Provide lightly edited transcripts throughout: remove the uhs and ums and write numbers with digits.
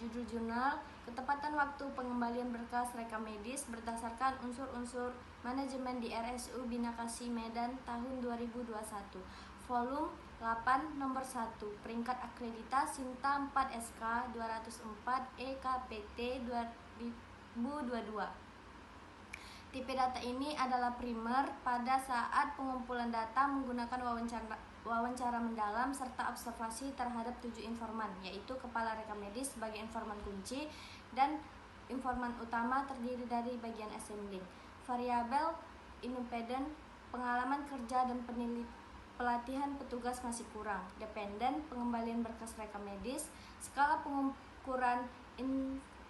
Judul jurnal, ketepatan waktu pengembalian berkas rekam medis berdasarkan unsur-unsur manajemen di RSU Bina Kasih Medan tahun 2021. Volume 8 nomor 1, peringkat akreditasi Sinta 4 SK 204 EKPT 2022. Tipe data ini adalah primer pada saat pengumpulan data menggunakan wawancara mendalam serta observasi terhadap 7 informan, yaitu kepala rekam medis sebagai informan kunci dan informan utama terdiri dari bagian assembling. Variabel independen, pengalaman kerja dan pelatihan petugas masih kurang. Dependen, pengembalian berkas rekam medis, skala pengukuran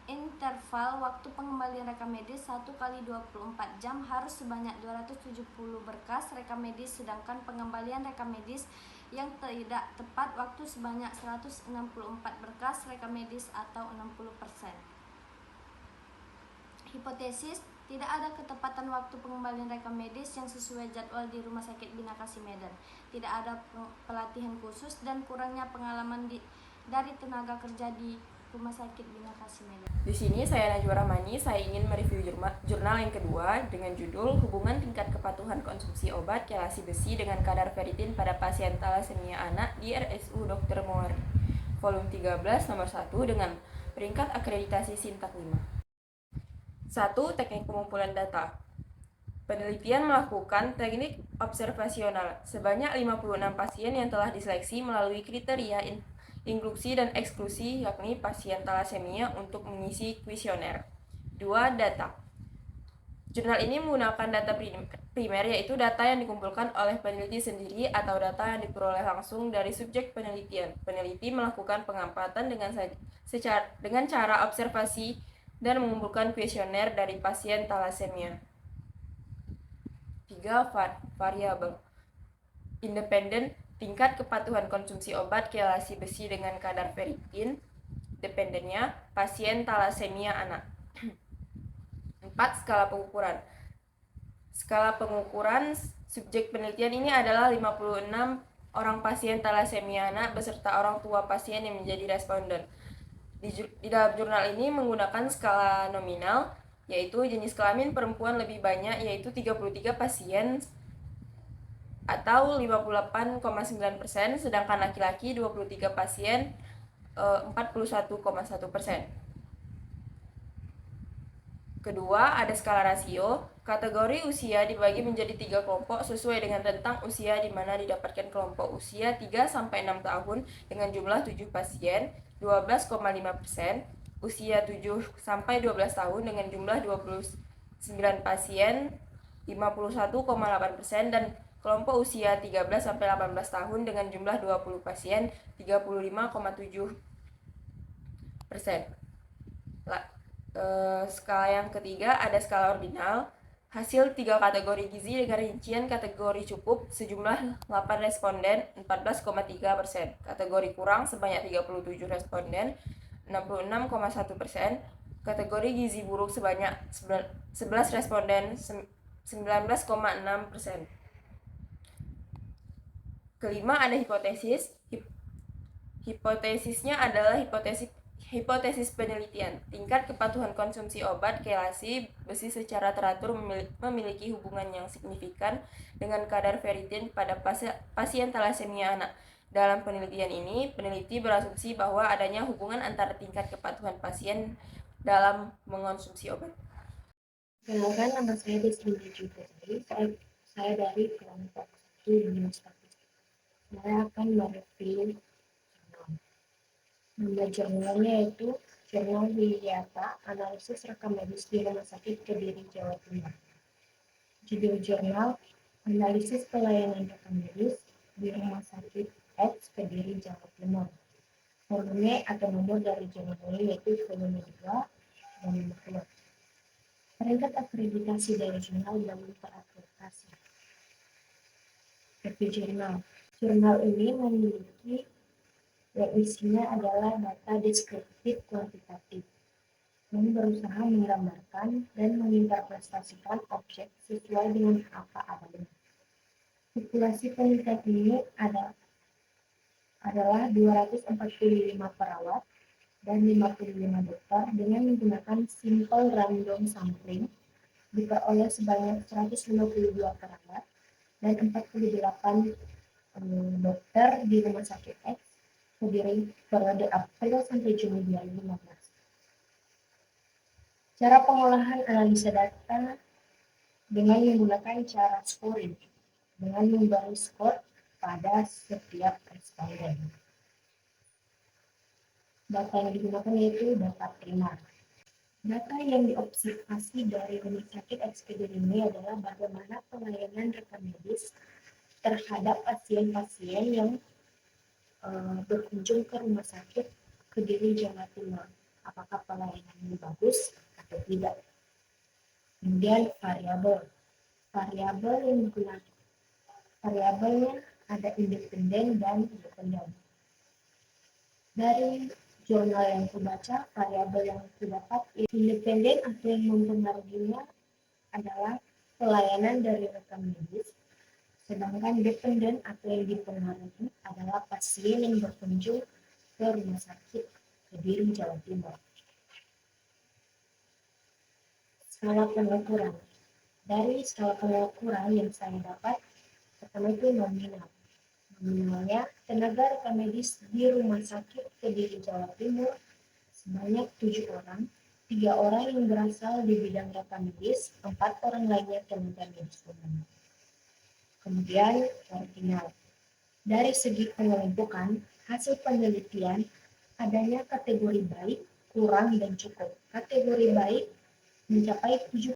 interval waktu pengembalian rekam medis 1 kali 24 jam harus sebanyak 270 berkas rekam medis, sedangkan pengembalian rekam medis yang tidak tepat waktu sebanyak 164 berkas rekam medis atau 60%. Hipotesis, tidak ada ketepatan waktu pengembalian rekam medis yang sesuai jadwal di Rumah Sakit Bina Kasih Medan. Tidak ada pelatihan khusus dan kurangnya pengalaman dari tenaga kerja di Rumah Sakit Bina Kasih Medan. Di sini saya Najwa Rahmani, saya ingin mereview jurnal yang kedua dengan judul Hubungan Tingkat Kepatuhan Konsumsi Obat Kelasi Besi dengan Kadar Ferritin pada Pasien Thalassemia Anak di RSU Dr. Moari. Volume 13 nomor 1 dengan peringkat akreditasi Sintak 5. 1. Teknik pengumpulan data. Penelitian melakukan teknik observasional. Sebanyak 56 pasien yang telah diseleksi melalui kriteria inklusi dan eksklusi, yakni pasien thalassemia, untuk mengisi kuesioner. 2. Data. Jurnal ini menggunakan data primer, yaitu data yang dikumpulkan oleh peneliti sendiri atau data yang diperoleh langsung dari subjek penelitian. Peneliti melakukan pengamatan dengan cara observasi dan mengumpulkan kuesioner dari pasien thalassemia. 3. Variabel independen, tingkat kepatuhan konsumsi obat kelasi besi dengan kadar ferritin. Dependennya, pasien thalassemia anak. 4. Skala pengukuran. Skala pengukuran subjek penelitian ini adalah 56 orang pasien thalassemia anak beserta orang tua pasien yang menjadi responden. Di dalam jurnal ini menggunakan skala nominal, yaitu jenis kelamin perempuan lebih banyak, yaitu 33 pasien atau 58,9%, sedangkan laki-laki 23 pasien 41,1%. Kedua, ada skala rasio. Kategori usia dibagi menjadi 3 kelompok sesuai dengan rentang usia, di mana didapatkan kelompok usia 3-6 tahun dengan jumlah 7 pasien 12,5%, usia 7-12 tahun dengan jumlah 29 pasien 51,8%, dan kelompok usia 13-18 tahun dengan jumlah 20 pasien 35,7%. Skala yang ketiga ada skala ordinal. Hasil 3 kategori gizi dengan rincian kategori cukup sejumlah 8 responden 14,3%, kategori kurang sebanyak 37 responden 66,1%, kategori gizi buruk sebanyak 11 responden 19,6%. Kelima ada hipotesis. Hipotesisnya adalah hipotesis penelitian. Tingkat kepatuhan konsumsi obat kelasi besi secara teratur memiliki hubungan yang signifikan dengan kadar ferritin pada pasien thalassemia anak. Dalam penelitian ini, peneliti berasumsi bahwa adanya hubungan antara tingkat kepatuhan pasien dalam mengonsumsi obat. Kenalkan, nama saya Desri Putri. Saya dari kelompok 1 Ilmu Statistik. Saya akan mereview jurnal. Nama jurnalnya yaitu Jurnal Wiyata Analisis Rekam Medis di Rumah Sakit Kediri, Jawa Timur. Judul jurnal Analisis Pelayanan Rekam Medis di Rumah Sakit X Kediri, Jawa Timur. Volume atau nomor dari jurnal ini yaitu volume 2 dan nomor 2. Peringkat akreditasi dari jurnal dan terakreditasi. Review jurnal. Jurnal ini memiliki yang isinya adalah data deskriptif kuantitatif yang berusaha menggambarkan dan menginterpretasikan objek sesuai dengan apa adanya. Populasi penelitian ini adalah 245 perawat, dan 55 dokter dengan menggunakan simple random sampling diperoleh sebanyak 152 perawat dan 48 dokter di Rumah Sakit X Kediri periode April sampai Juni 2015. Cara pengolahan analisa data dengan menggunakan cara scoring, dengan memberi skor pada setiap responden. Data yang digunakan yaitu data primer. Data yang diobservasi dari Rumah Sakit XPD ini adalah bagaimana pelayanan rekam medis terhadap pasien-pasien yang berkunjung ke Rumah Sakit Kediri Jawa Timur. Apakah pelayanannya bagus atau tidak? Kemudian variabel yang digunakan. Variabelnya ada independen dan independen. Dari jurnal yang kubaca, variabel yang kudapat independen atau yang mempengaruhinya adalah pelayanan dari rekam medis, sedangkan dependen atau yang dipengaruhi adalah pasien yang berkunjung ke Rumah Sakit Kediri Jawa Timur. Skala pengukuran. Dari skala pengukuran yang saya dapat, pertama itu nominal. Nominalnya, tenaga rekam medis di Rumah Sakit Kediri Jawa Timur sebanyak 7 orang, 3 orang yang berasal di bidang rekam medis, 4 orang lainnya tenaga medis umum. Kemudian ordinal. Dari segi pengelompokan, hasil penelitian adanya kategori baik, kurang, dan cukup. Kategori baik mencapai 7